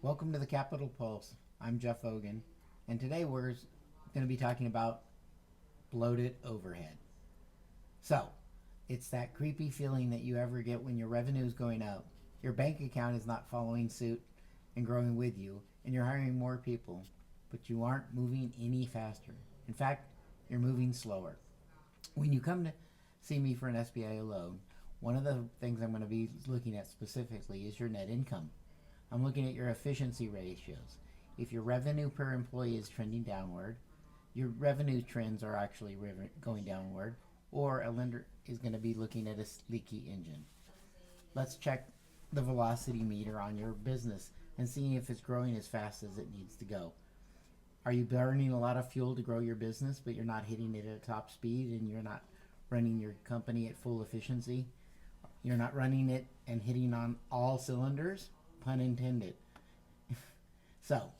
Welcome to the Capital Pulse. I'm Jeff Ogan, and today we're going to be talking about bloated overhead. So, it's that creepy feeling that you ever get when your revenue is going up, your bank account is not following suit and growing with you, and you're hiring more people, but you aren't moving any faster. In fact, you're moving slower. When you come to see me for an SBA loan, one of the things I'm going to be looking at specifically is your net income. I'm looking at your efficiency ratios. If your revenue per employee is trending downward, your revenue trends are actually going downward, or a lender is going to be looking at a leaky engine. Let's check the velocity meter on your business and see if it's growing as fast as it needs to go. Are you burning a lot of fuel to grow your business, but you're not hitting it at top speed and you're not running your company at full efficiency? You're not running it and hitting on all cylinders? Pun intended. So,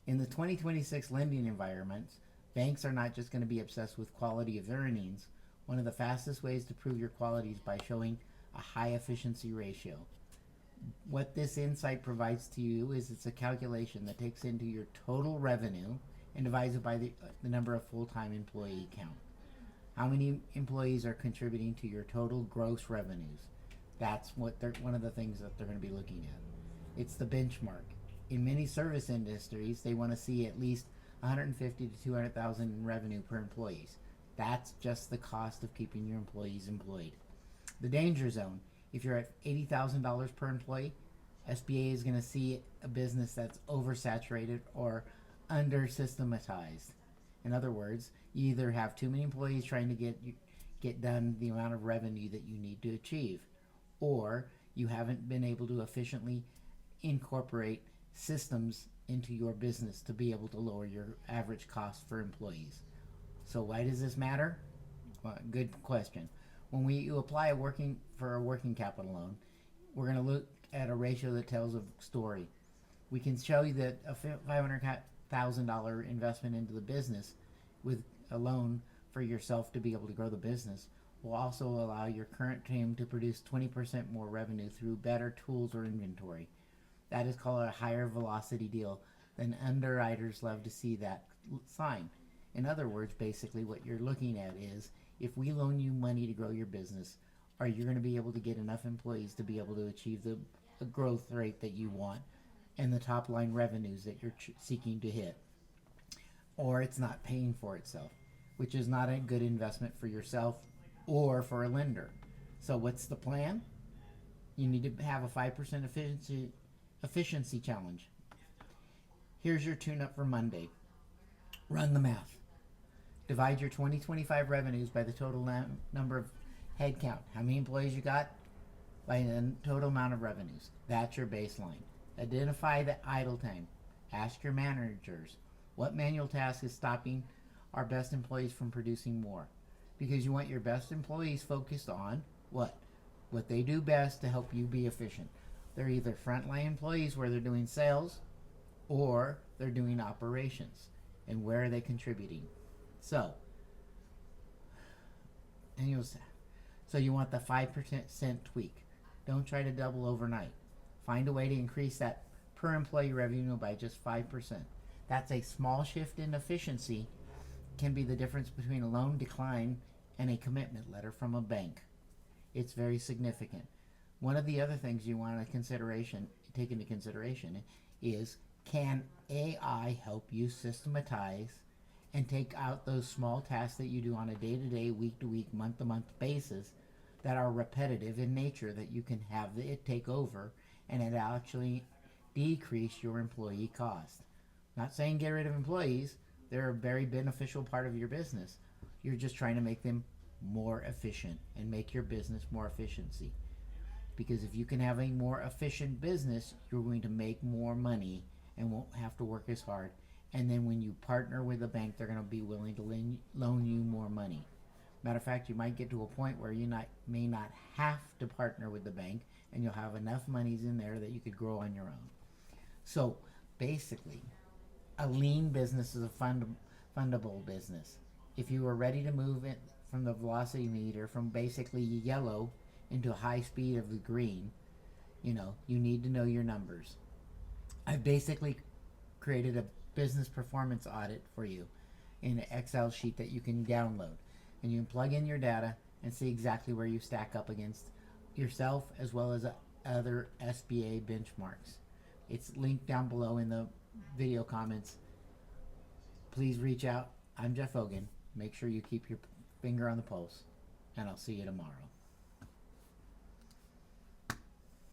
in the 2026 lending environment, banks are not just going to be obsessed with quality of earnings. One of the fastest ways to prove your quality is by showing a high efficiency ratio. What this insight provides to you is it's a calculation that takes into your total revenue and divides it by the number of full-time employee count. How many employees are contributing to your total gross revenues? That's what one of the things that they're going to be looking at. It's the benchmark. In many service industries, they want to see at least 150 to 200,000 in revenue per employees. That's just the cost of keeping your employees employed. The danger zone. If you're at $80,000 per employee, SBA is going to see a business that's oversaturated or under-systematized. In other words, you either have too many employees trying to get done the amount of revenue that you need to achieve, or you haven't been able to efficiently incorporate systems into your business to be able to lower your average cost for employees. So why does this matter? Well, good question. When you apply for a working capital loan, we're going to look at a ratio that tells a story. We can show you that a $500,000 investment into the business with a loan for yourself to be able to grow the business will also allow your current team to produce 20% more revenue through better tools or inventory. That is called a higher velocity deal. Then underwriters love to see that sign. In other words, basically what you're looking at is, if we loan you money to grow your business, are you going to be able to get enough employees to be able to achieve the growth rate that you want and the top line revenues that you're seeking to hit? Or it's not paying for itself, which is not a good investment for yourself or for a lender. So what's the plan? You need to have a 5% efficiency challenge. Here's your tune-up for Monday. Run the math. Divide your 2025 revenues by the total number of head count. How many employees you got? By the total amount of revenues. That's your baseline. Identify the idle time. Ask your managers, what manual task is stopping our best employees from producing more? Because you want your best employees focused on what? What they do best to help you be efficient. They're either frontline employees where they're doing sales, or they're doing operations. And where are they contributing? So you want the 5% tweak. Don't try to double overnight. Find a way to increase that per employee revenue by just 5%. That's a small shift in efficiency, can be the difference between a loan decline and a commitment letter from a bank. It's very significant. One of the other things you want to take into consideration is, can AI help you systematize and take out those small tasks that you do on a day-to-day, week-to-week, month-to-month basis that are repetitive in nature, that you can have it take over and it actually decrease your employee cost? Not saying get rid of employees. They're a very beneficial part of your business. You're just trying to make them more efficient and make your business more efficiency. Because if you can have a more efficient business, you're going to make more money and won't have to work as hard. And then when you partner with a bank, they're going to be willing to loan you more money. Matter of fact, you might get to a point where you may not have to partner with the bank, and you'll have enough monies in there that you could grow on your own. So basically, a lean business is a fundable business. If you are ready to move it from the velocity meter from basically yellow into high speed of the green, you need to know your numbers. I've basically created a business performance audit for you in an Excel sheet that you can download. And you can plug in your data and see exactly where you stack up against yourself as well as other SBA benchmarks. It's linked down below in the video comments. Please reach out. I'm Jeff Ogan. Make sure you keep your finger on the pulse, and I'll see you tomorrow.